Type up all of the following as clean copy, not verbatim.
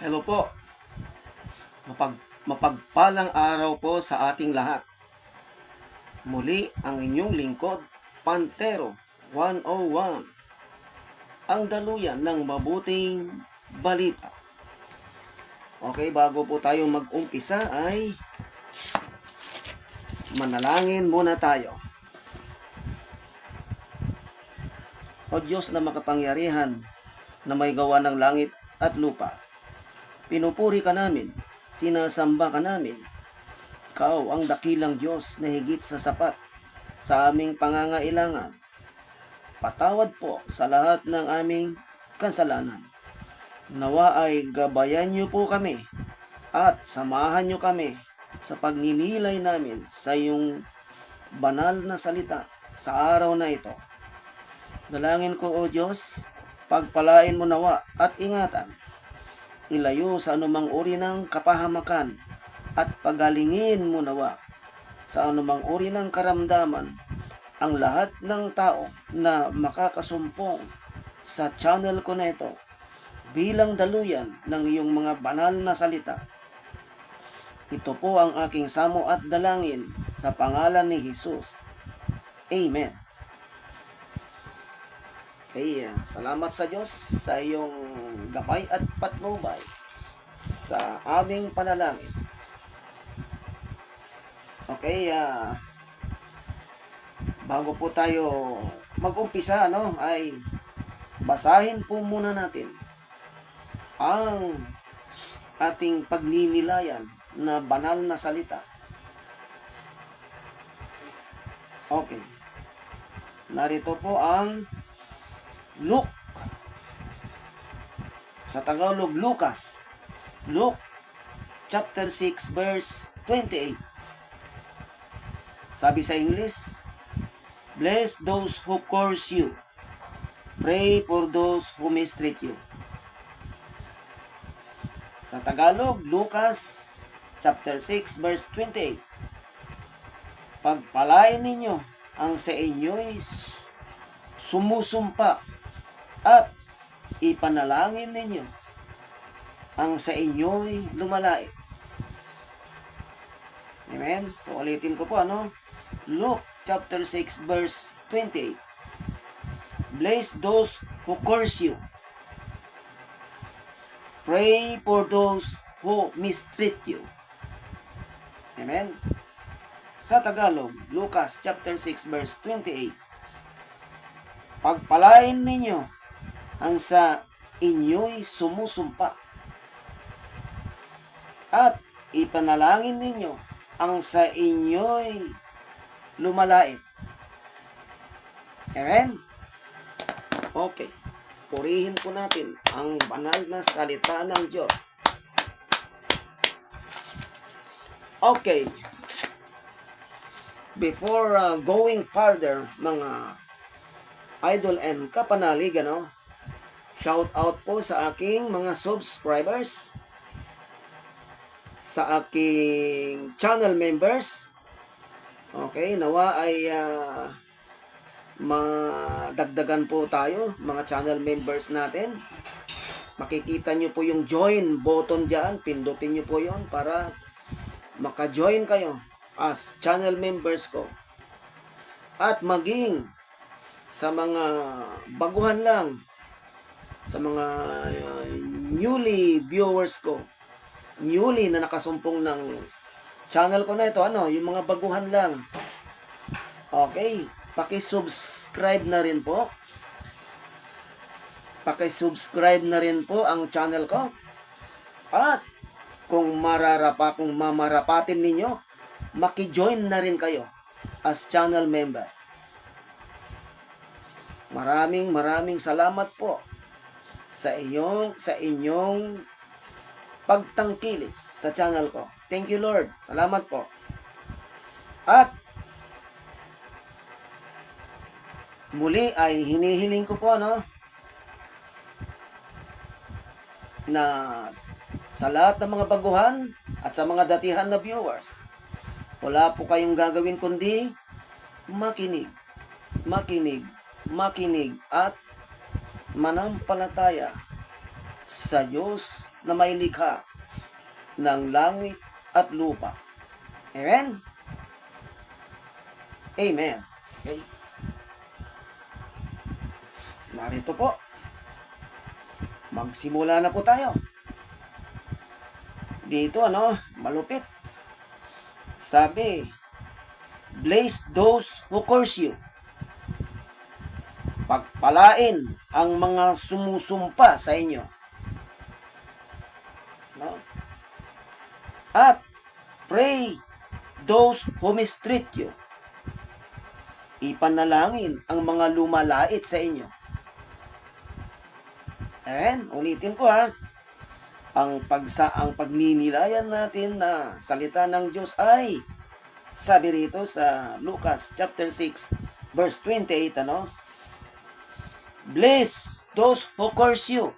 Hello po. Mapagpalang araw po sa ating lahat. Muli ang inyong lingkod, Pantero 101. Ang daluyan ng mabuting balita. Okay, bago po tayo mag-umpisa ay manalangin muna tayo. O Diyos na makapangyarihan na may gawa ng langit at lupa, pinupuri ka namin, sinasamba ka namin. Ikaw ang dakilang Diyos na higit sa sapat sa aming pangangailangan. Patawad po sa lahat ng aming kasalanan. Nawa ay gabayan niyo po kami at samahan niyo kami sa pagninilay namin sa iyong banal na salita sa araw na ito. Dalangin ko, O Diyos, pagpalain mo nawa at ingatan. Ilayo sa anumang uri ng kapahamakan at pagalingin mo nawa sa anumang uri ng karamdaman ang lahat ng tao na makakasumpong sa channel ko na ito bilang daluyan ng iyong mga banal na salita. Ito po ang aking samo at dalangin sa pangalan ni Jesus. Amen. Okay, salamat sa Diyos sa iyong gabay at patnubay sa aming panalangin. Okay, bago po tayo mag-umpisa, ay basahin po muna natin ang ating pagninilayan na banal na salita. Okay. Narito po ang Luke. Sa Tagalog, Lucas. Luke chapter 6 verse 28. Sabi sa English, bless those who curse you. Pray for those who mistreat you. Sa Tagalog, Lucas chapter 6 verse 28. Pagpalain ninyo ang sa inyo'y sumusumpa at ipanalangin ninyo ang sa inyo'y lumalait. Amen? So ulitin ko po, Luke chapter 6 verse 28. Bless those who curse you. Pray for those who mistreat you. Amen? Sa Tagalog, Lucas chapter 6 verse 28. Pagpalain ninyo ang sa inyo'y sumusumpa at ipanalangin ninyo ang sa inyo'y lumalait. Amen? Okay. Purihin po natin ang banal na salita ng Diyos. Okay. Before going further, mga idol and kapanalig, shout out po sa aking mga subscribers, sa aking channel members. Okay, nawa ay madagdagan po tayo, mga channel members natin. Makikita nyo po yung join button dyan, pindutin nyo po yon para maka-join kayo as channel members ko. At maging sa mga baguhan lang, sa mga newly viewers ko, newly na nakasumpong ng channel ko na ito, yung mga baguhan lang. Okay, paki-subscribe na rin po. Paki-subscribe na rin po ang channel ko. At kung mamarapatin ninyo, maki-join na rin kayo as channel member. Maraming salamat po sa inyong pagtangkilik sa channel ko. Thank you, Lord. Salamat po. At muli ay hinihiling ko po na sa lahat ng mga baguhan at sa mga datihan na viewers, wala po kayong gagawin kundi makinig at manampalataya sa Diyos na may likha ng langit at lupa. Amen? Amen. Okay. Narito po. Magsimula na po tayo. Dito, malupit. Sabi, bless those who curse you. Pagpalain ang mga sumusumpa sa inyo. No? At pray those who mistreat you. Ipanalangin ang mga lumalait sa inyo. Ayan, ulitin ko ha. Ang pagninilayan natin na salita ng Diyos ay sabi rito sa Lucas chapter 6 verse 28, bless those who curse you.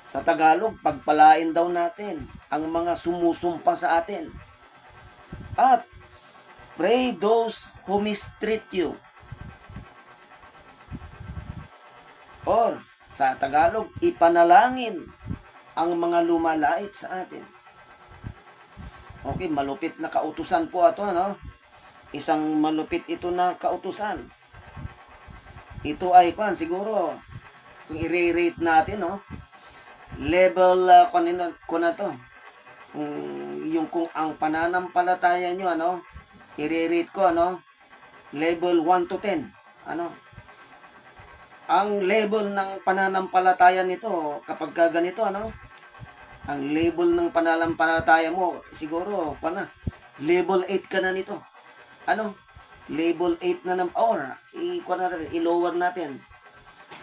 Sa Tagalog, pagpalain daw natin ang mga sumusumpa sa atin. At pray those who mistreat you. Or, sa Tagalog, ipanalangin ang mga lumalait sa atin. Okay, malupit na kautusan po ito, Isang malupit ito na kautusan. Ito ay, siguro, kung i-rate natin, level, kung na to, kung ang pananampalataya nyo, i-rate ko, level 1 to 10, ang level ng pananampalataya nito, kapag ganito, ang level ng pananampalataya mo, siguro, level 8 ka na nito. Level 8 na or, i-lower natin.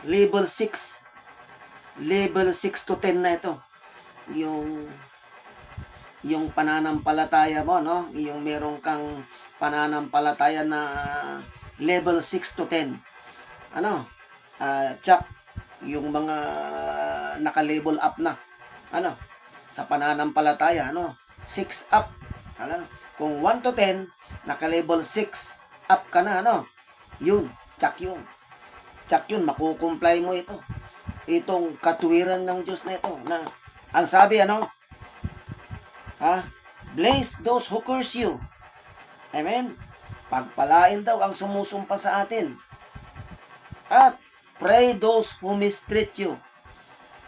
Level 6. Level 6 to 10 na ito. Yung pananampalataya mo, Yung merong kang pananampalataya na level 6 to 10. Check yung mga naka-level up na sa pananampalataya 6 up kung 1 to 10 naka-level 6 up ka na yun check yun makukumply mo itong katuwiran ng Diyos na ito na ang sabi bless those who curse you. Amen. Pagpalain daw ang sumusumpa sa atin. At pray those who mistreat you.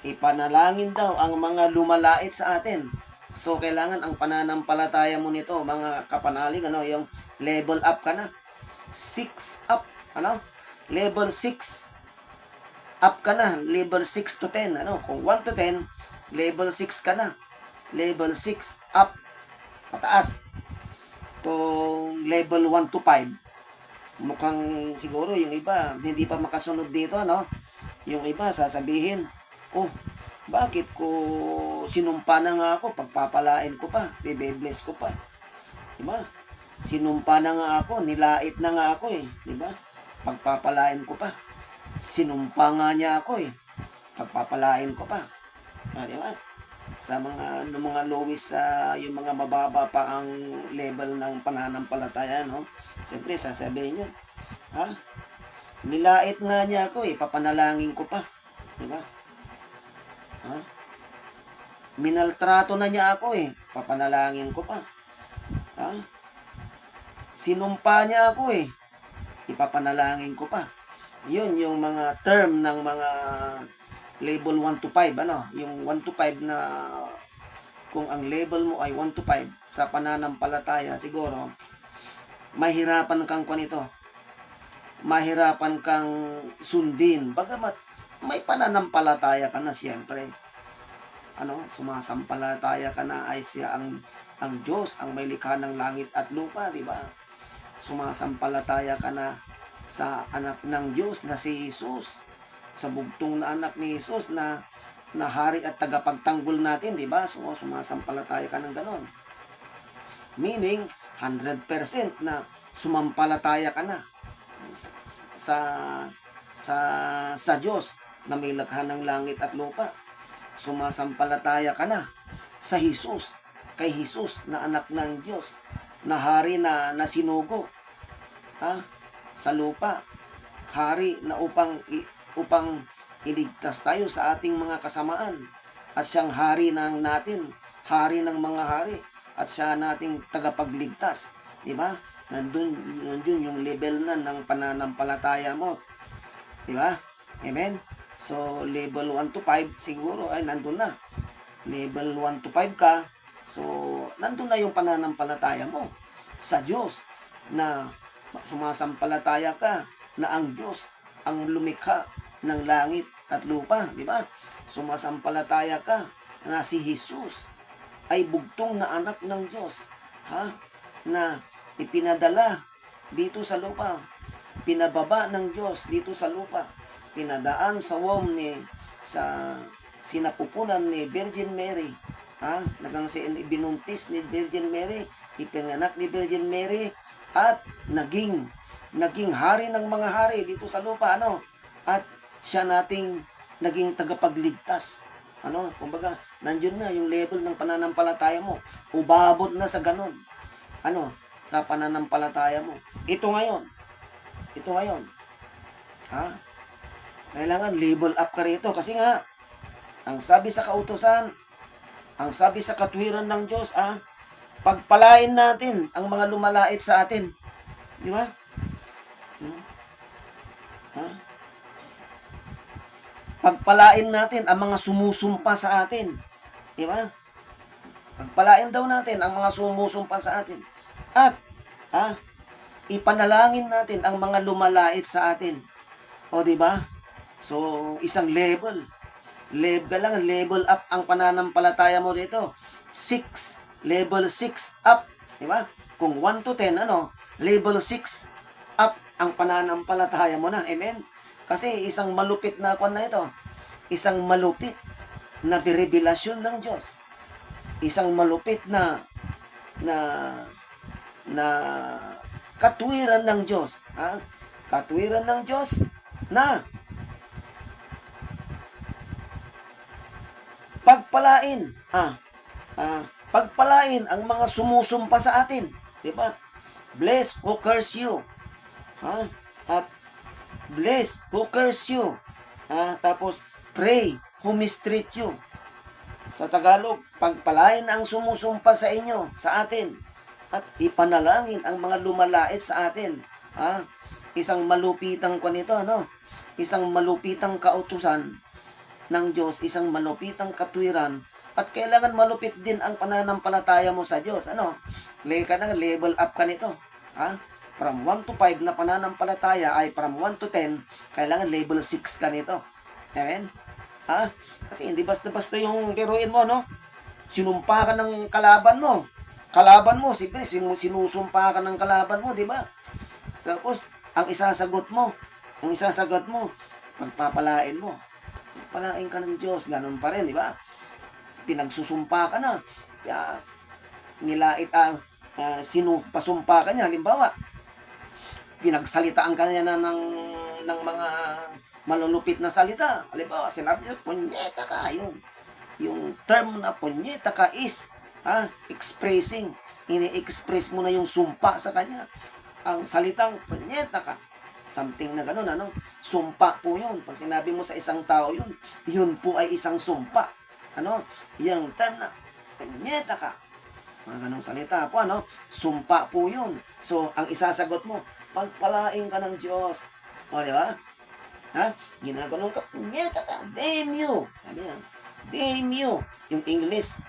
Ipanalangin daw ang mga lumalait sa atin. So, kailangan ang pananampalataya mo nito, mga kapanalig, yung level up ka na. 6 up, Level 6 up ka na. Level 6 to 10, Kung 1 to 10, level 6 ka na. Level 6 up, pataas. Kung level 1 to 5, mukhang siguro yung iba hindi pa makasunod dito, Yung iba sasabihin, bakit ko sinumpa na nga ako, pagpapalain ko pa, bibebless ko pa. Diba? Sinumpa na nga ako, nilait na nga ako diba? Pagpapalain ko pa. Sinumpa nga niya ako pagpapalain ko pa. Diba? Sa mga lowest, yung mga mababa pa ang level ng pananampalataya, Siyempre, sasabihin niya, nilait nga niya ako papanalangin ko pa. Diba? Minaltrato na niya ako papanalangin ko pa. Sinumpa niya ako ipapanalangin ko pa. Yun yung mga term ng mga level 1 to 5, Yung 1 to 5 na kung ang level mo ay 1 to 5 sa pananampalataya, siguro mahirapan kang mahirapan kang sundin. Bagamat may pananampalataya ka na, siyempre. Sumasampalataya ka na ay siya ang Diyos, ang may likha ng langit at lupa, di ba? Sumasampalataya ka na sa anak ng Diyos na si Jesus, sa bugtong na anak ni Jesus na hari at tagapagtanggol natin, di ba? So, sumasampalataya ka ng ganon. Meaning, 100% na sumampalataya ka na sa Diyos na may likha ng langit at lupa. Sumasampalataya ka na sa Jesus, kay Jesus na anak ng Diyos, na hari na sinugo sa lupa, hari na upang iligtas tayo sa ating mga kasamaan. At siyang hari ng natin, hari ng mga hari, at siya nating tagapagligtas. Di ba? Nandun yung level na ng pananampalataya mo. Di ba? Amen? So, level 1 to 5, siguro ay nandun na. Level 1 to 5 ka, so, nandun na yung pananampalataya mo sa Diyos, na sumasampalataya ka na ang Diyos ang lumikha ng langit at lupa, di ba? Sumasampalataya ka na si Jesus ay bugtong na anak ng Diyos, ha? Na ipinadala dito sa lupa, pinababa ng Diyos dito sa lupa, pinadaan sa womb sa sinapupunan ni Virgin Mary, ha? Binuntis ni Virgin Mary, ipinganak ni Virgin Mary, at naging hari ng mga hari dito sa lupa, ano? At siya nating naging tagapagligtas. Ano? Kumbaga, nandiyon na yung level ng pananampalataya mo. Ubabot na sa ganon. Ano? Sa pananampalataya mo. Ito ngayon. Ha? Kailangan level up ka rito. Kasi nga, ang sabi sa kautusan, ang sabi sa katwiran ng Diyos, pagpalain natin ang mga lumalait sa atin. Di ba? Ha? Pagpalain natin ang mga sumusumpa sa atin. Di ba? Pagpalain daw natin ang mga sumusumpa sa atin. At, ipanalangin natin ang mga lumalait sa atin. O, di ba? So, isang level up ang pananampalataya mo dito. Level 6 up. Di ba? Kung 1 to 10, level 6 up ang pananampalataya mo na. Amen? Kasi isang malupit na ito. Isang malupit na revelasyon ng Diyos. Isang malupit na katwiran ng Diyos. Ha? Katwiran ng Diyos na pagpalain. Pagpalain ang mga sumusumpa sa atin. Diba? Bless who curse you. At bless who curse you. Tapos, pray who mistreat you. Sa Tagalog, pagpalain ang sumusumpa sa inyo, sa atin. At ipanalangin ang mga lumalait sa atin. Isang malupitang isang malupitang kautusan ng Diyos, isang malupitang katwiran, at kailangan malupit din ang pananampalataya mo sa Diyos. Level up ka nito. From 1 to 5 na pananampalataya ay from 1 to 10, kailangan level 6 ka nito. Amen? Kasi hindi basta-basta yung biruin mo, Sinumpa ka ng kalaban mo, siyempre, sinusumpa ka ng kalaban mo, di ba? Tapos, ang isasagot mo, pagpapalain mo. Pagpalain ka ng Diyos, ganun pa rin, di ba? Pinagsusumpa ka na. Pasumpa ka niya, halimbawa, pinagsalitaan ka niya na ng mga malulupit na salita. Halimbawa, sinabi niya, punyeta ka, yun. Yung term na punyeta ka is, expressing. Ini-express mo na yung sumpa sa kanya. Ang salitang punyeta ka. Something na gano'n, Sumpa po yun. Pag sinabi mo sa isang tao yun po ay isang sumpa. Yung term na punyeta ka. Mga ganong salita po, Sumpa po yun. So, ang isasagot mo, pagpalain ka ng Diyos. O, di ba? Ginaganon ka, punyeta ka, damn you. Sabi niya, damn you. Yung English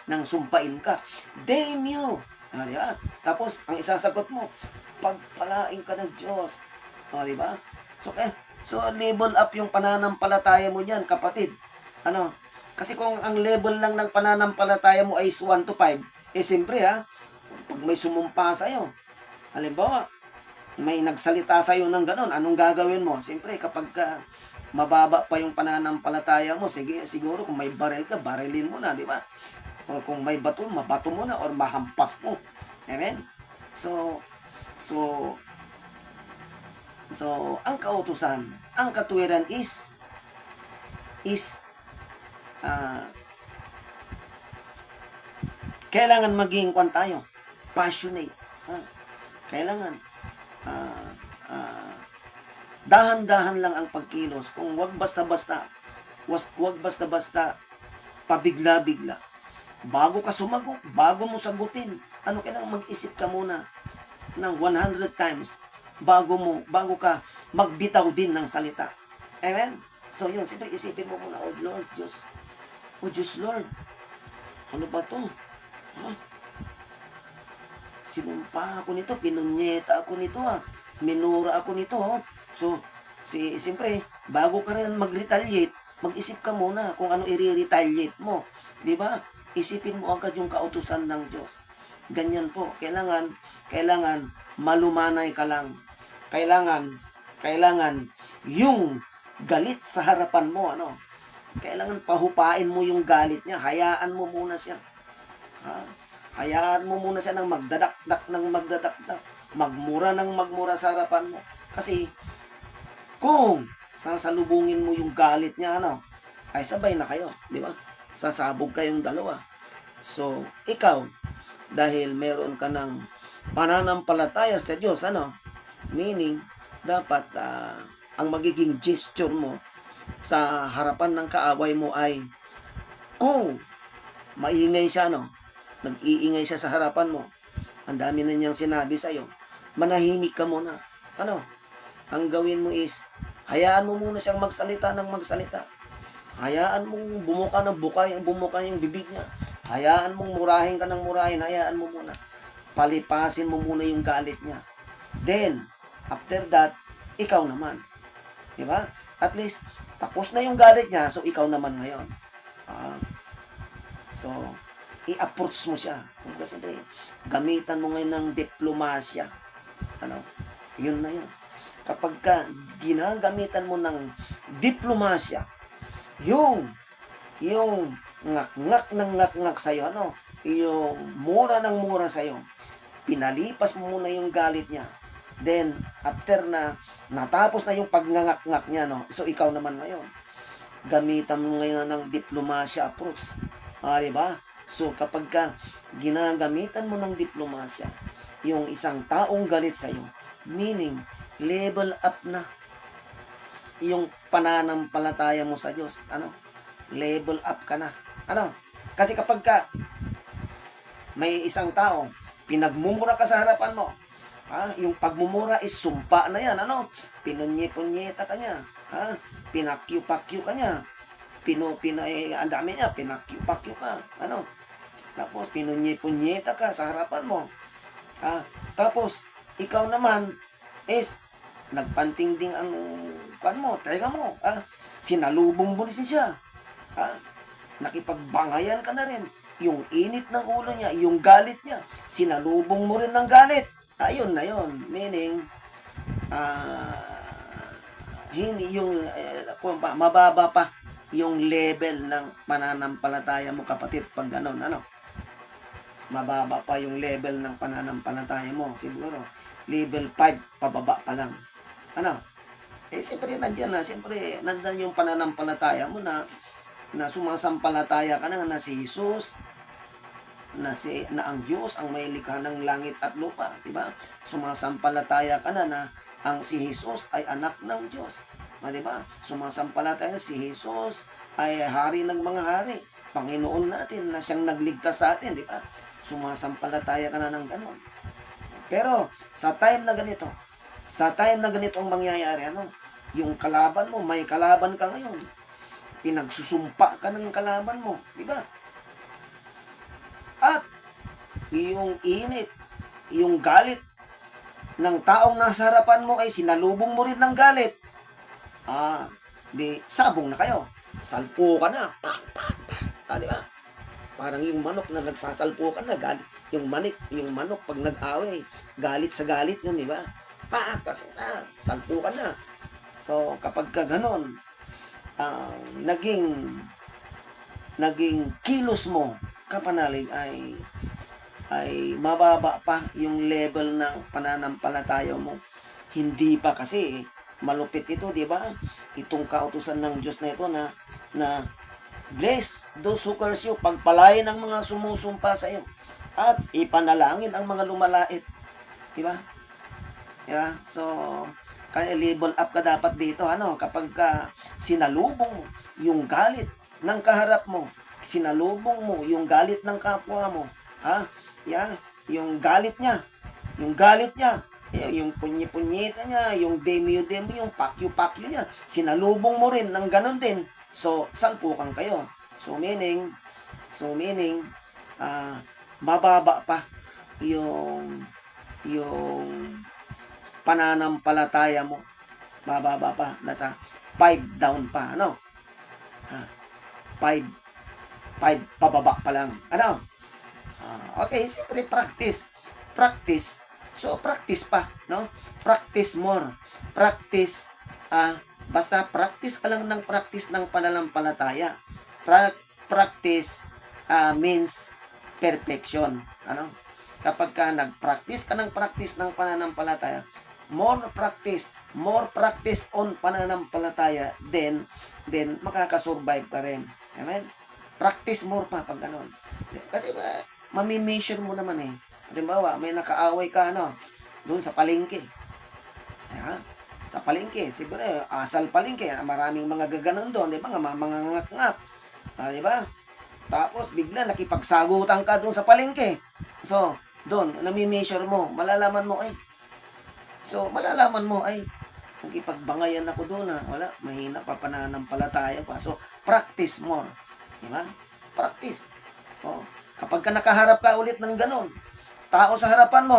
ng sumpain ka. Damn you. Di ba? Tapos, ang isasagot mo, pagpalain ka ng Diyos. O, di ba? So, level up yung pananampalataya mo niyan, kapatid. Kasi kung ang level lang ng pananampalataya mo ay 1 to 5, siyempre, pag may sumumpa sa'yo, halimbawa, may nagsalita sa'yo ng ganon, anong gagawin mo? Siyempre, kapag mababa pa yung pananampalataya mo, siguro kung may baril ka, barilin mo na, di ba? O kung may bato, mabato mo na, or mahampas mo. Amen? So, ang kautusan, ang katwiran is kailangan maging tayo, passionate. Kailangan dahan-dahan lang ang pagkilos. Kung wag basta-basta, wag basta-basta pabigla-bigla. Bago ka sumagot, bago mo sagutin, kailangan mag-isip ka muna ng 100 times bago ka magbitaw din ng salita. Amen? So yun, siyempre isipin mo muna, oh Lord, Diyos. Oh Diyos, Lord. Ano ba to? Ha? Sinumpa ako nito, pinunyeta ako nito, minura ako nito. So, siyempre, bago ka rin mag-retaliate, mag-isip ka muna kung ano i-retaliate mo. Di ba? Isipin mo agad yung kautusan ng Diyos. Ganyan po. Kailangan malumanay ka lang. Kailangan yung galit sa harapan mo, kailangan pahupain mo yung galit niya. Hayaan mo muna siya. Hayaan mo muna siya ng magdadakdak. Magmura sa harapan mo. Kasi, kung sasalubungin mo yung galit niya, ay sabay na kayo. Di ba? Sasabog kayong dalawa. So, ikaw, dahil meron ka ng pananampalataya sa Diyos, meaning, dapat ang magiging gesture mo sa harapan ng kaaway mo ay kung maingay siya, nag-iingay siya sa harapan mo, ang dami na niyang sinabi sa'yo, manahimik ka muna. Ang gawin mo is, hayaan mo muna siyang magsalita ng magsalita. Hayaan mong bumuka yung bibig niya. Hayaan mong murahin ka ng murahin, hayaan mo muna. Palipasin mo muna yung galit niya. Then, after that, ikaw naman. Diba? At least, tapos na yung galit niya, so ikaw naman ngayon. So, i-approach mo siya. Kung kasi, gamitan mo ngayon ng diplomasya. Yun na yun. Kapag ginagamitan mo ng diplomasya, yung ngak-ngak sa'yo, yung mura ng mura sa'yo, pinalipas mo muna yung galit niya. Then, after na natapos na yung pagngangak-ngak niya, so ikaw naman ngayon, gamitan mo ngayon ng diplomasya approach. Diba? So, kapag ginagamitan mo ng diplomasya, yung isang taong galit sa'yo, meaning, level up na yung pananampalataya mo sa Diyos. Level up ka na. Kasi kapag may isang tao, pinagmumura ka sa harapan mo, yung pagmumura is sumpa na yan, pinunye-punyeta ka niya, pinakyu-pakyu ka niya, ang dami niya, pinakyu-pakyu ka, tapos pinunye-punyeta ka sa harapan mo, tapos, ikaw naman, is, nagpantingding ang teka mo, sinalubong mo rin siya, nakipagbangayan ka na rin, yung init ng ulo niya, yung galit niya, sinalubong mo rin ng galit, ayun na yun, meaning, hindi yung, mababa pa yung level ng pananampalataya mo, kapatid, pag ganon, mababa pa yung level ng pananampalataya mo, siguro, level 5, pababa pa lang. Siyempre nandyan yung pananampalataya mo na sumasampalataya ka na si Jesus, na ang Diyos ang may likha ng langit at lupa, di ba? Sumasampalataya ka na ang si Jesus ay anak ng Diyos, di ba? Sumasampalataya si Jesus ay hari ng mga hari, Panginoon natin na siyang nagligtas sa atin, di ba? Sumasampalataya ka na ng ganon. Pero sa time na ganito ang mangyayari, yung kalaban mo, may kalaban ka ngayon. Pinagsusumpa ka ng kalaban mo, di ba? At yung init, yung galit ng taong nasa harapan mo ay sinalubong mo rin ng galit. Di sabong na kayo. Salpo ka na. Pak, pak, pak. Di ba? Parang yung manok na nagsasalpo ka na, galit. Yung manok pag nag-away, galit sa galit yun, di ba? Kasi salpo ka na. So, kapag ka ganon, naging kilos mo, kapanalig, ay mababa pa yung level ng pananampalataya mo. Hindi pa kasi, malupit ito, di ba? Itong kautusan ng Diyos na ito na bless those who curse you, pagpalain ang mga sumusumpa sa iyo, at ipanalangin ang mga lumalait. Di ba? Yeah? So, Kaya level up ka dapat dito, kapag ka sinalubong mo yung galit ng kaharap mo, sinalubong mo yung galit ng kapwa mo, yeah, yung galit niya, yung punyi-punyeta niya, yung demyo-demyo, yung pakyo-pakyo niya, sinalubong mo rin ng ganun din. So, salpukan kayo. So meaning, mababa pa yung pananampalataya mo. Mababa pa, nasa 5 down pa, 5 pababa pa lang. Okay, siyempre practice. So practice pa, practice more, practice, basta practice ka lang ng practice ng pananampalataya. Practice means perfection. Kapag ka nag-practice ka ng practice ng pananampalataya, more practice on pananampalataya, then makakasurvive ka rin. Amen? Practice more pa pag ganon. Kasi mami-measure mo naman eh. Halimbawa, may nakaaway ka, doon sa palengke. Sa palengke, siyempre, asal palengke, maraming mga gaganon doon, di ba? Mga ngak-ngak. Di ba? Tapos, bigla, nakipagsagutan ka doon sa palengke. So, doon, nami-measure mo, malalaman mo, nakipagbangayan ako doon, wala, mahina pa pananampalataya pa. So, practice more. Di ba? Practice. Kapag ka nakaharap ka ulit ng ganon, tao sa harapan mo,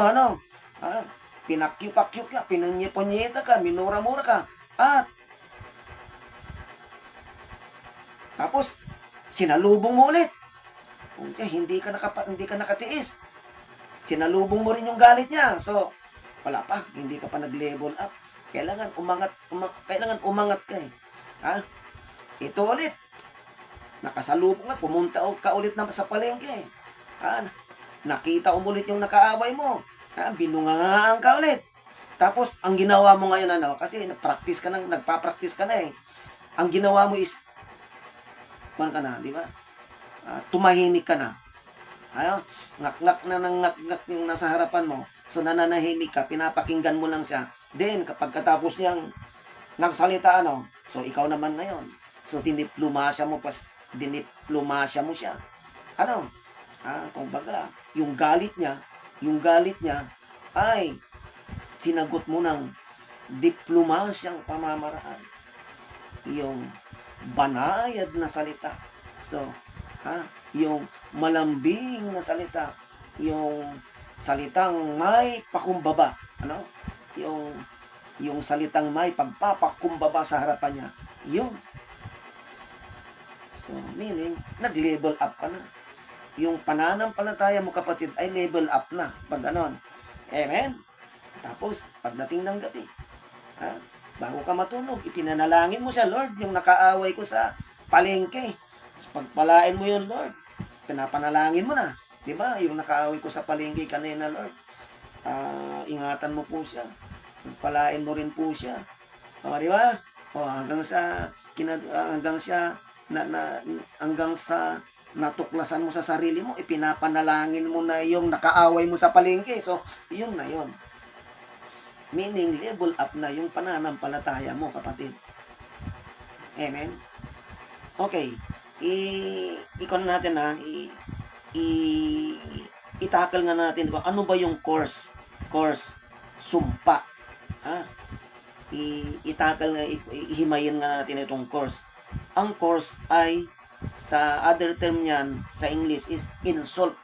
pinakyu-pakyu ka, pinanyipunyeta ka, minura-mura ka, at tapos, sinalubong mo ulit. Hindi ka nakatiis. Sinalubong mo rin yung galit niya. So, wala pa, hindi ka pa nag-level up. Kailangan umangat ka eh. Ito ulit. Nakasalubong ka, pumunta ka ulit na sa palengke. Nakita ulit yung nakaaway mo. Binungangaan ka ulit. Tapos, ang ginawa mo ngayon, kasi nagpa-practice ka na eh. Ang ginawa mo is, di ba? Tumahimik ka na. Ngak-ngak na ng ngak-ngak yung nasa harapan mo. So, nananahimik ka, pinapakinggan mo lang siya. Then, kapag katapos niyang nagsalita, so, ikaw naman ngayon. So, diniplomasya mo siya. Kumbaga, yung galit niya ay sinagot mo ng diplomasyang pamamaraan. Yung banayad na salita. So, yung malambing na salita, yung salitang may pakumbaba, yung salitang may pagpapakumbaba sa harapan niya, yun. So, meaning, nag-level up ka na. Yung pananampalataya mo, kapatid, ay level up na. Pag ganon. Amen? Tapos, pagdating ng gabi, bago ka matulog, ipinanalangin mo siya, Lord, yung nakaaway ko sa palengke. Pagpalain mo yun, Lord. Pinapanalangin mo na. Di ba? Yung nakaaway ko sa palengke kanina, Lord. Ingatan mo po siya. Pagpalain mo rin po siya. Di ba? Hanggang sa natuklasan mo sa sarili mo, ipinapanalangin mo na yung nakaaway mo sa palengke. So, yun na yun. Meaning, level up na yung pananampalataya mo, kapatid. Amen? Okay. I-tackle nga natin kung ano ba yung course, sumpa. Ihimayin nga natin itong course. Ang course ay, sa other term niyan, sa English is insult.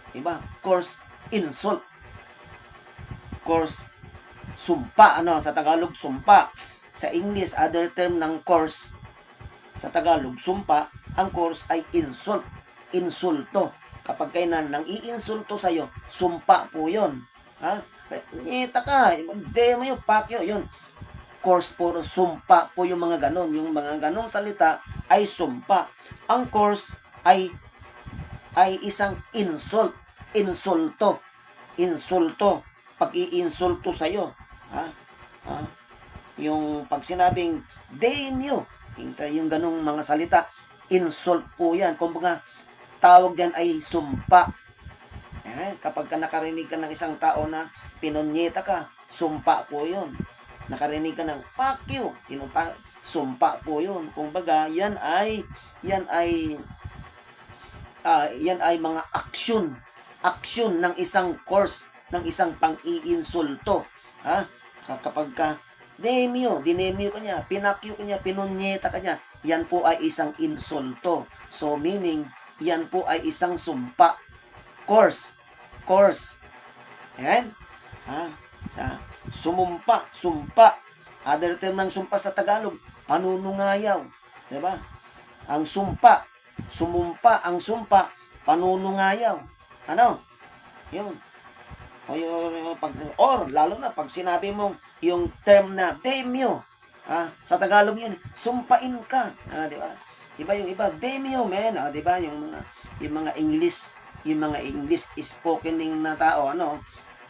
Diba? Course, insult. Course, sumpa. Sa Tagalog, sumpa. Sa English, other term ng course, sa Tagalog, sumpa. Ang course ay insult. Insulto. Kapag kayo nang iinsulto sa'yo, sumpa po yun. Ngita ka, demo yung pakyo, yun. Course po, sumpa po yung mga ganon. Yung mga ganong salita ay sumpa. Ang course ay isang insult. Insulto. Pag iinsulto sa'yo. Yung pag sinabing, damn you, yung ganong mga salita, insult po yan. Kumbaga, tawag dyan ay sumpa. Kapag ka nakarinig ka ng isang tao na pinonyeta ka, sumpa po yun. nakarinig ka ng fuck you, sumpa po yun. Kumbaga, yan ay mga aksyon ng isang course, ng isang pang-iinsulto. Ha? Kapag ka, dinemyo ka niya, pinakyo ka niya, pinunyeta ka niya, yan po ay isang insulto. So, meaning, yan po ay isang sumpa. Course. Ayan? Ha? Sumpa. Other term ng sumpa sa Tagalog, panunungayaw. Diba? Ang sumpa, ang sumpa, panunungayaw. Ano? Yun. Or lalo na pag sinabi mong yung term na demyo, sa Tagalog yun, sumpain ka. Di ba? Iba yung iba, demyo, man. Di ba? Yung mga English spoken na tao,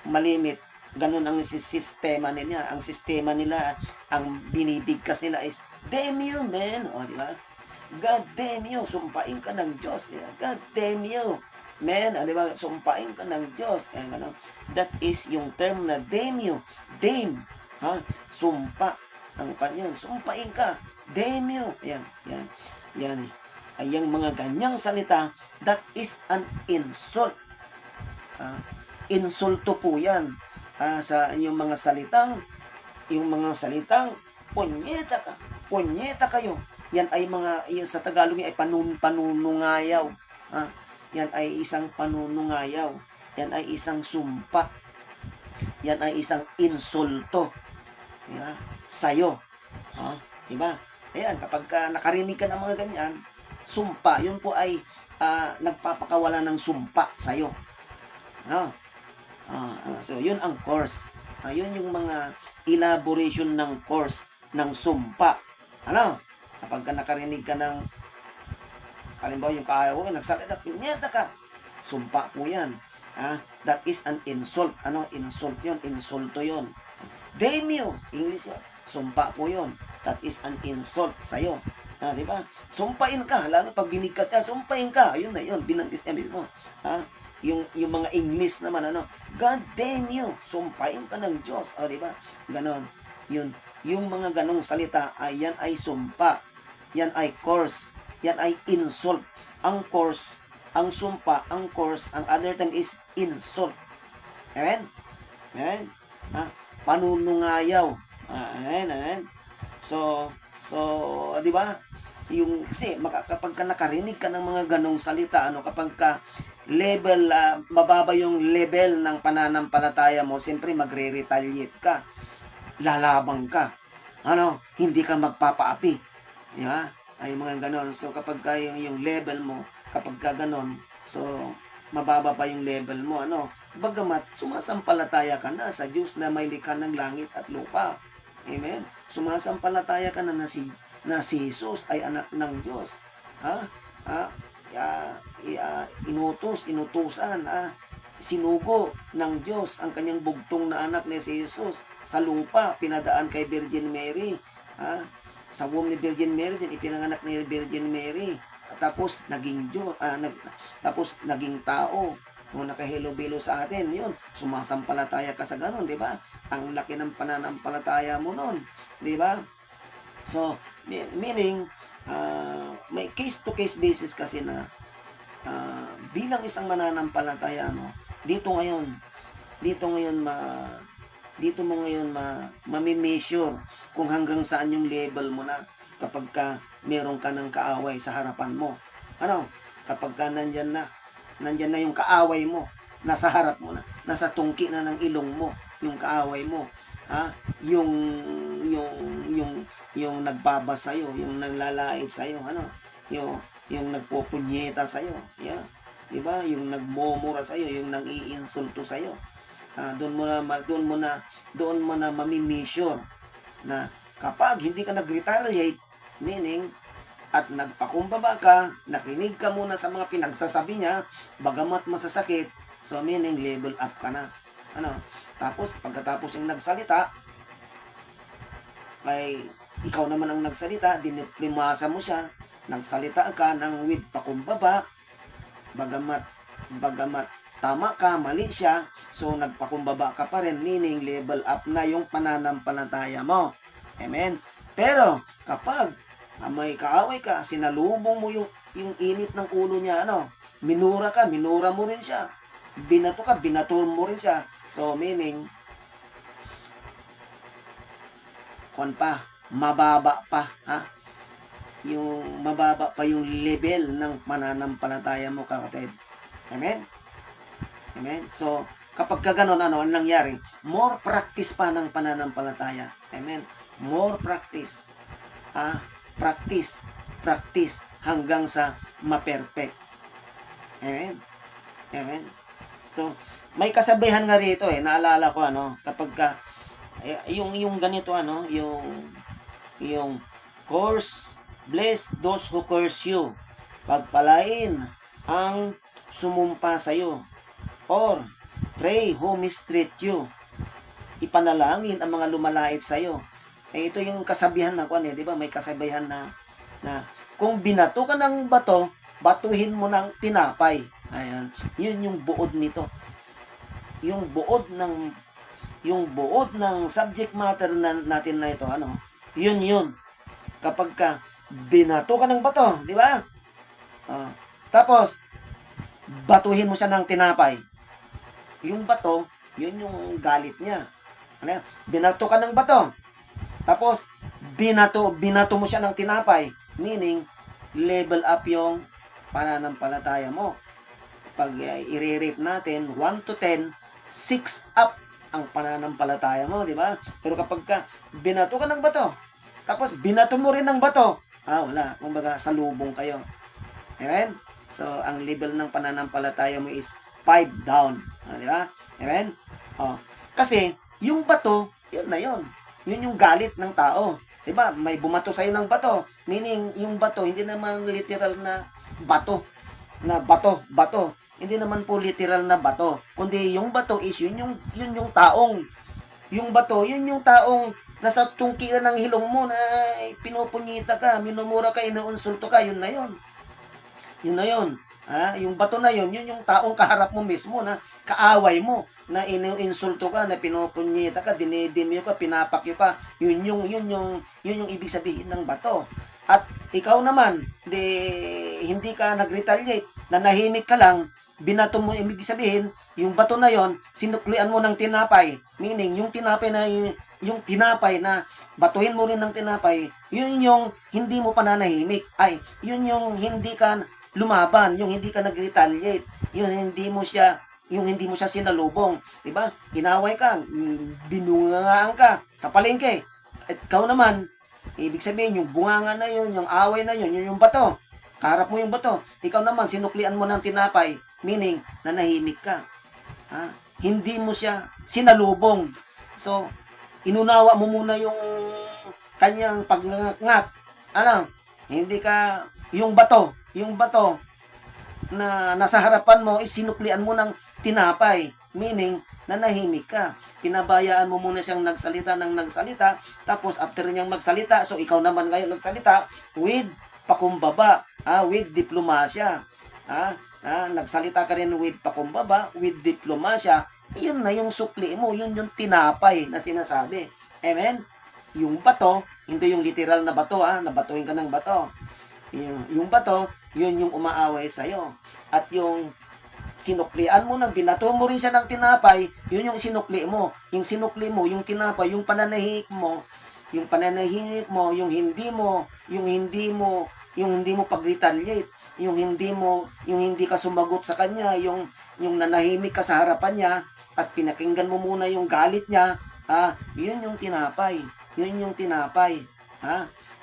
malimit. Ganun ang sistema nila. Ang sistema nila, ang binibigkas nila is, demyo, man. Di ba? God damn you, sumpain ka ng Diyos. God damn you, man. Di ba? Sumpain ka ng Diyos. That is yung term na demyo. Dame. Sumpa. Ang kanyan. Sumpain ka. Demyo. Yan. Ay yung mga ganyang salita, that is an insult. Insulto po yan. Sa yung mga salitang, punyeta kayo. Yan ay sa Tagalog ay panunungayaw. Yan ay isang panunungayaw. Yan ay isang sumpa. Yan ay isang insulto. Diba? Sa'yo. Diba? Ayan, kapag nakarinig ka ng mga ganyan, sumpa, yun po ay nagpapakawala ng sumpa sa'yo. So, yun ang course. Yun yung mga elaboration ng course ng sumpa. Kapag nakarinig ka ng, kalimbawa yung kaaway, nagsalita, pinyeta ka, sumpa po yan. That is an insult. Insult yun, insulto yun. Demyo, English yun. Sumpa po yun. That is an insult sa'yo. Diba? Sumpain ka, lalo pag binigkas ka, sumpain ka. Ayun na yun, binanggis niya mismo. Yung mga English naman, God damn you, sumpain ka ng Diyos. Diba? Ganon. Yun. Yung mga ganong salita, yan ay sumpa. Yan ay curse. Yan ay insult. Ang curse, ang sumpa, ang curse, ang other term is insult. Amen? Amen? Panunungayaw. Amen? So, di ba? Kasi kapag ka nakarinig ka ng mga ganong salita, kapag ka mababa yung level ng pananampalataya mo, siyempre magre-retaliate ka. Lalabang ka. Hindi ka magpapaapi. Di ba? Ay mga ganon. So kapag ka yung level mo, kapag ka ganon, so mababa pa yung level mo, bagamat sumasampalataya ka na sa Diyos na may likha ng langit at lupa. Amen? Sumasampalataya ka na si Jesus ay anak ng Diyos. Inutusan, sinugo ng Diyos ang kanyang bugtong na anak ni si Jesus sa lupa, pinadaan kay Virgin Mary. Sa womb ni Virgin Mary din ipinanganak ni Virgin Mary. Tapos naging Diyos, tapos naging tao. Nung nakahilo-bilo sa atin, yun, sumasampalataya ka sa ganun, di ba? Ang laki ng pananampalataya mo nun, di ba? So, meaning, may case-to-case basis kasi na bilang isang mananampalataya, dito mo ngayon mami-measure kung hanggang saan yung level mo na kapag ka meron ka ng kaaway sa harapan mo. Kapag ka nandyan na yung kaaway mo, nasa harap mo na, nasa tungki na ng ilong mo, yung kaaway mo, yung nagbabas sa'yo, yung naglalait sa'yo, yung nagpupunyeta sa'yo, diba? Yung nagmumura sa'yo, yung nang-iinsulto sa'yo. Doon mo na mami-measure na kapag hindi ka nag-retaliate, meaning at nagpakumbaba ka, nakinig ka muna sa mga pinagsasabi niya, bagamat masasakit, so meaning level up ka na. Tapos pagkatapos yung nagsalita, ay ikaw naman ang nagsalita, diniplimasa mo siya, nagsalita ka ng with pakumbaba, bagamat tama ka, mali siya, so nagpakumbaba ka pa rin, meaning level up na yung pananampalataya mo. Amen? Pero, kapag may kaaway ka, sinalubong mo yung init ng ulo niya, minura ka, minura mo rin siya. Binato ka, binato mo rin siya. So, meaning, mababa pa, mababa pa yung level ng pananampalataya mo, kapatid. Amen? Amen? So, kapag gano'n, ano nangyari? More practice pa ng pananampalataya. Amen? More practice. Practice hanggang sa ma-perfect. Amen? Amen? So, may kasabihan nga rito naalala ko, kapag yung ganito, yung bless those who curse you. Pagpalain ang sumumpa sa'yo. Or, pray who mistreat you. Ipanalangin ang mga lumalait sa'yo. Ito yung kasabihan na di ba? May kasabihan na kung binato ka ng bato, batuhin mo ng tinapay. Ayan. Yun yung buod nito. Yung buod ng subject matter natin na ito, yun. Kapag ka binato ka ng bato, di ba? Tapos, batuhin mo siya ng tinapay. Yung bato, yun yung galit niya. Binato ka ng bato. Tapos, binato mo siya ng tinapay. Meaning, level up yung pananampalataya mo. Pag i-rate natin, 1 to 10, 6 up ang pananampalataya mo, di ba? Pero kapag ka binato ka ng bato, tapos binato mo rin ng bato, wala. Kumbaga, salubong kayo. Amen? So, ang level ng pananampalataya mo is 5 down. Di ba? Amen? Kasi, yung bato, yun na yun. Yun yung galit ng tao. Di ba? May bumato sa'yo ng bato. Meaning, yung bato, hindi naman literal na bato. Bato. Hindi naman po literal na bato. Kundi yung bato is yun yung taong. Yung bato, yun yung taong nasa tungkilan ng hilong mo na pinupunyita ka, minumura ka, inuunsulto ka, yun na yun. Yun na yun. Yung bato na yun yung taong kaharap mo mismo na kaaway mo, na inuinsulto ka, na pinupunyita ka, dinidimyo ka, pinapakyo ka. Yun yung ibig sabihin ng bato. At ikaw naman, hindi ka nag-retaliate, nanahimik ka lang, binato mo, ibig sabihin, yung bato na yon, sinuklian mo ng tinapay. Meaning, yung tinapay na batuhin mo rin ng tinapay, yun yung hindi mo pananahimik. Yun yung hindi ka lumaban, yung hindi ka nag-retaliate, yung hindi mo siya sinalubong, 'di ba? Inaway ka, binungangaan ka sa palengke. At ikaw naman, ibig sabihin yung bunganga na yun, yung away na yun yung bato. Kaharap mo yung bato. Ikaw naman sinuklian mo ng tinapay, meaning nanahimik ka. Hindi mo siya sinalubong. So, inunawa mo muna yung kanyang pagngangak. Hindi ka yung bato na nasa harapan mo is sinuklian mo ng tinapay, meaning nanahimik ka. Pinabayaan mo muna siyang nagsalita, tapos after niyang magsalita, so ikaw naman ngayon nagsalita with pakumbaba, with diplomasya. Nagsalita ka rin with pakumbaba, with diplomasya. Yun na yung sukli mo, yun yung tinapay na sinasabi. Amen? Yung bato, hindi yung literal na bato, nabatuhin ka ng bato. Yung bato, yun yung umaaway sa'yo. At yung sinuklian mo ng binato mo rin siya ng tinapay, yun yung sinukli mo. Yung sinukli mo, yung tinapay, yung pananahimik mo, yung hindi mo pag-retaliate, yung hindi ka sumagot sa kanya, yung nanahimik ka sa harapan niya at pinakinggan mo muna yung galit niya, yun yung tinapay. Yun yung tinapay,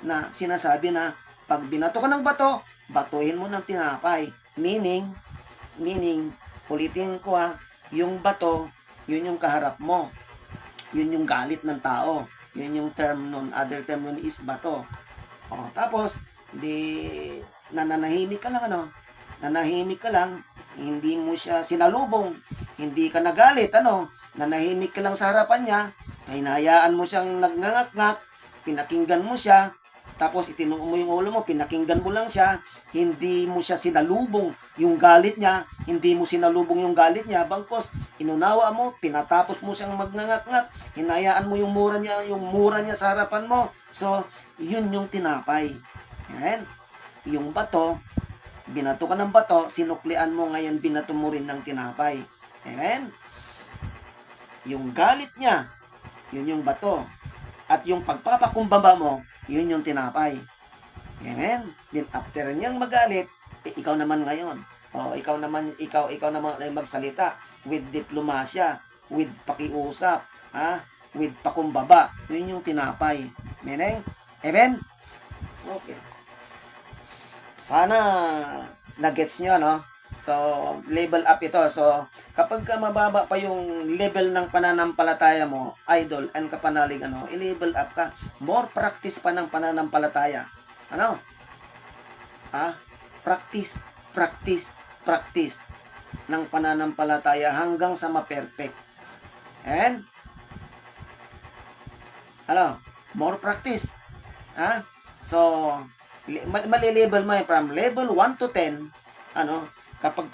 na sinasabi na pag binato ka ng bato, batuhin mo ng tinapay. Meaning, ulitin ko yung bato, yun yung kaharap mo. Yun yung galit ng tao. Yun yung term nun. Other term nun is bato. Tapos, nananahimik ka lang, nanahimik ka lang, hindi mo siya sinalubong, hindi ka nagalit, nanahimik ka lang sa harapan niya, hinayaan mo siyang nagngangat-ngat, pinakinggan mo siya, tapos itinuo mo yung ulo mo, pinakinggan mo lang siya, hindi mo siya sinalubong yung galit niya, hindi mo sinalubong yung galit niya, bangkos inunawa mo, pinatapos mo siyang magnangak-ngak, hinayaan mo yung mura niya sa harapan mo. So, yun yung tinapay. Amen? Yung bato, binato ka ng bato, sinuklian mo, ngayon binato mo rin ng tinapay. Amen? Yung galit niya, yun yung bato. At yung pagpapakumbaba mo, yun yung tinapay. Amen? Then after niyang magalit, ikaw naman ngayon. Ikaw naman ay magsalita with diplomasya, with pakiusap, with pakumbaba. Yun yung tinapay. Meaning? Amen? Okay. Sana na-gets nyo, no? So, level up ito. So, kapag ka mababa pa yung level ng pananampalataya mo, idol and kapanalig, i-level up ka. More practice pa ng pananampalataya. Ano? Practice, practice, practice ng pananampalataya hanggang sa ma-perfect. And, more practice. So, mali-level mo from level 1 to 10, kapag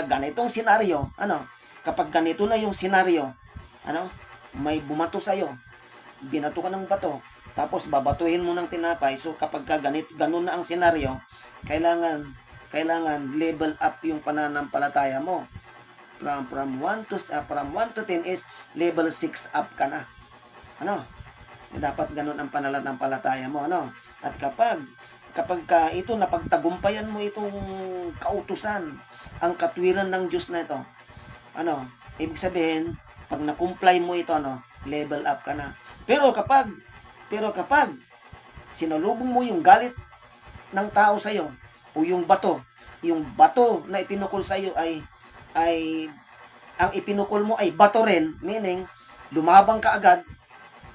ganitong senaryo, kapag ganito na yung senaryo, may bumato sa'yo, binato ka ng bato, tapos babatuhin mo ng tinapay. So kapag ganun na ang senaryo, kailangan level up yung pananampalataya mo. From 1 to 10 is level 6 up ka na. Dapat ganun ang pananampalataya mo, At kapag ito napagtagumpayan mo itong kautusan, ang katwiran ng Diyos na ito, ibig sabihin, pag na-comply mo ito, level up ka na. Pero kapag sinalubong mo yung galit ng tao sa iyo o yung bato na ipinukol sa iyo ay ang ipinukol mo ay bato rin, meaning lumabang ka agad,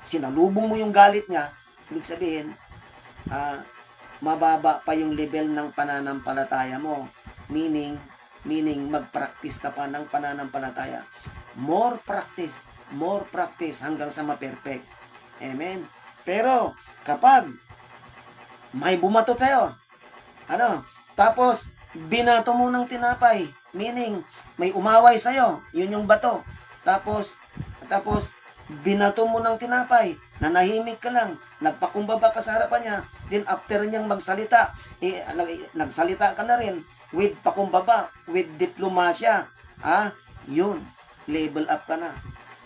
sinalubong mo yung galit niya, ibig sabihin, mababa pa yung level ng pananampalataya mo. Meaning mag-practice ka pa ng pananampalataya. More practice hanggang sa ma-perfect. Amen. Pero kapag may bumato sa'yo, tapos binato mo ng tinapay, meaning may umaway sa'yo, yun yung bato. Tapos binato mo ng tinapay, nanahimik ka lang, nagpakumbaba ka sa harapan niya, then after niyang magsalita, nagsalita ka na rin with pakumbaba, with diplomasya, yun, level up ka na,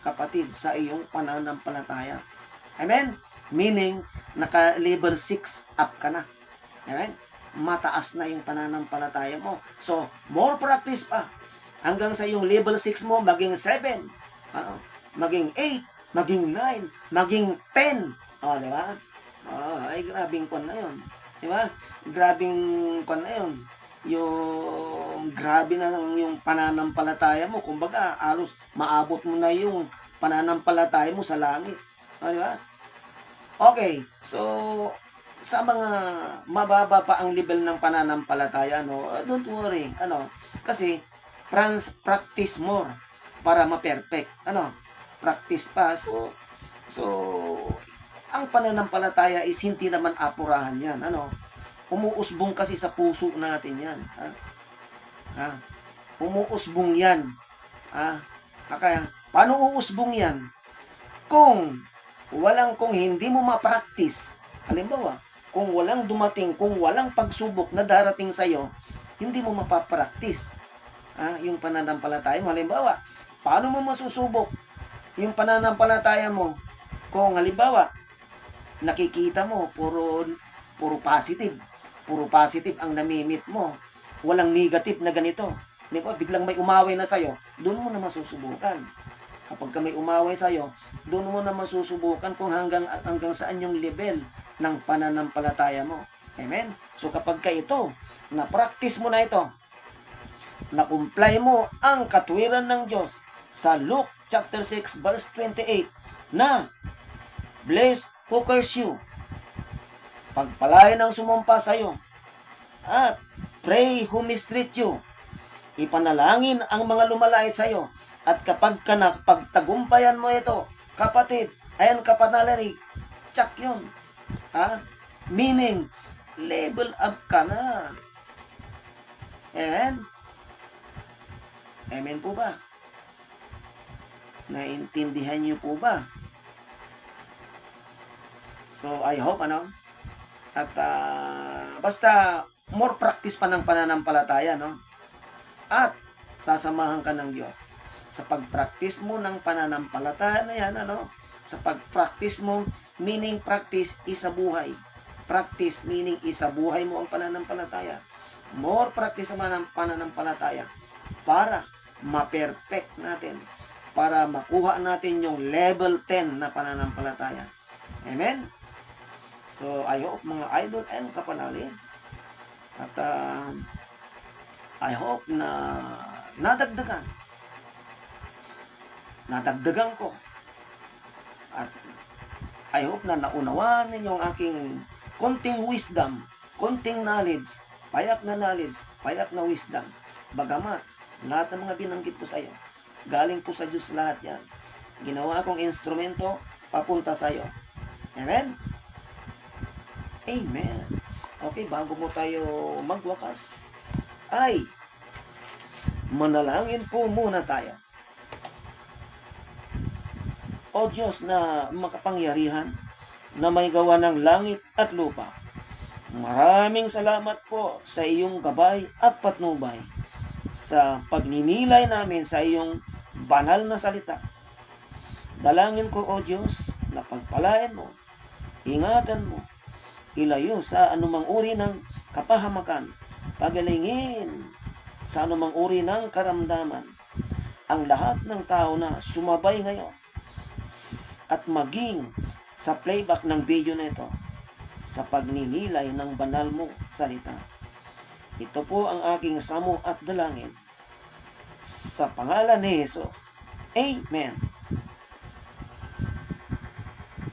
kapatid, sa iyong pananampalataya. Amen? Meaning, naka-level 6 up ka na. Amen? Mataas na yung pananampalataya mo. So, more practice pa, hanggang sa yung level 6 mo, maging 7, maging 8, maging 9, maging 10. Di ba? Ay, grabing kon na yun. Di ba? Grabing kon na yun. Yung grabe na yung pananampalataya mo. Kumbaga, alos maabot mo na yung pananampalataya mo sa langit. Di ba? Okay. So, sa mga mababa pa ang level ng pananampalataya, don't worry. Kasi, practice more para ma-perfect. Practice pa. So ang pananampalataya is hindi naman apurahan yan. Umuusbong kasi sa puso natin yan. Umuusbong yan. Kaya, paano uusbong yan? Kung hindi mo ma-practice, halimbawa, kung walang pagsubok na darating sa'yo, hindi mo mapapractice yung pananampalataya mo. Halimbawa, paano mo masusubok yung pananampalataya mo kung halimbawa nakikita mo puro positive ang namimit mo, walang negative na ganito, di ba? Biglang may umaway na sa'yo, doon mo na masusubukan. Kapag may umaway sa'yo, doon mo na masusubukan kung hanggang saan yung level ng pananampalataya mo. Amen? So kapag ito, na-practice mo na ito, na-comply mo ang katwiran ng Diyos sa Luke chapter 6 verse 28 na bless who curse you, pagpalain ang sumumpa sa iyo, at pray who mistreat you, ipanalangin ang mga lumalait sa iyo. At kapag pagtagumpayan mo ito, kapatid, ayan kapanalig, tsak yun. Meaning, level up ka na. Amen? Amen po ba? Naintindihan niyo po ba? So, I hope, at basta more practice pa ng pananampalataya, no? At sasamahan ka ng Diyos. Sa pag-practice mo ng pananampalataya na yan, sa pag-practice mo, meaning practice isa buhay. Practice meaning isa buhay mo ang pananampalataya. More practice sa pananampalataya para ma-perfect natin, para makuha natin yung level 10 na pananampalataya. Amen? So, I hope mga idol and kapanalig, at I hope na nadagdagan ko, at I hope na naunawaan ninyo ang aking konting wisdom, konting knowledge, payak na wisdom. Bagamat lahat ng mga binanggit ko sa iyo, galing po sa Diyos lahat yan. Ginawa kong instrumento papunta sa iyo. Amen? Amen. Okay, bago mo tayo magwakas, ay manalangin po muna tayo. O Diyos na makapangyarihan, na may gawa ng langit at lupa, maraming salamat po sa iyong gabay at patnubay sa pagninilay namin sa iyong banal na salita. Dalangin ko, O Diyos, na pagpalain mo, ingatan mo, ilayo sa anumang uri ng kapahamakan, pagalingin sa anumang uri ng karamdaman ang lahat ng tao na sumabay ngayon at maging sa playback ng video na ito sa pagninilay ng banal mo salita. Ito po ang aking samo at dalangin sa pangalan ni Jesus. Amen.